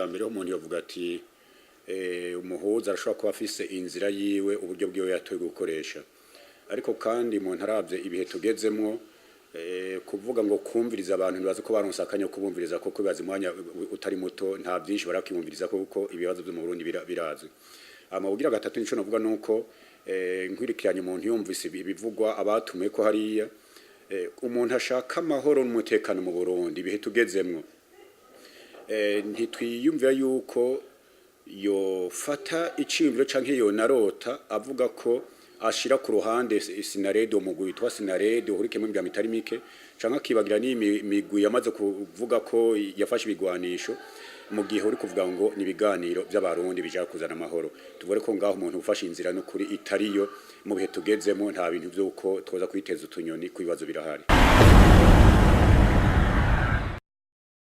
ubwa mbere umuntu yavuga ati umuhuza arashobora kuba afise inzira yiwe uburyo bwiwe yatoye gukoresha, ariko kandi umuntu arabye ibihe tugezemwo kuvuga ngo kumviriza abantu nibaza ko baronse akanya kubumviriza koko bibaza umwanya utari muto nta byinshi barakimumviriza kuko ibibazo byo mu Burundi birazwi. Amabwira gatatu nico navuga nuko nkwirikiranye umuntu yumvise ibivugwa abatume ko hariya umuntu ashaka amahoro n'umutekano mu Burundi ibihe tugezemwo ntitwiyumvira yuko yofata iciyumviro canke yonarota avuga ko ashira ku ruhande Sinaredo umugwi witwa Sinaredo uhurikiyemwo imiryango itari mike canke akibagira n'imigwi yamaze kuvuga ko yafashe ibigwanisho mu gihe uri kuvuga ngo ni ibiganiro by'abarundi bija kuzana amahoro. Tuvore ko ngaho umuntu ufashe inzira no kuri itariyo mu bihe tugezemo nta bintu by'uko twoza kwiteza utunyoni ku bibazo birahari.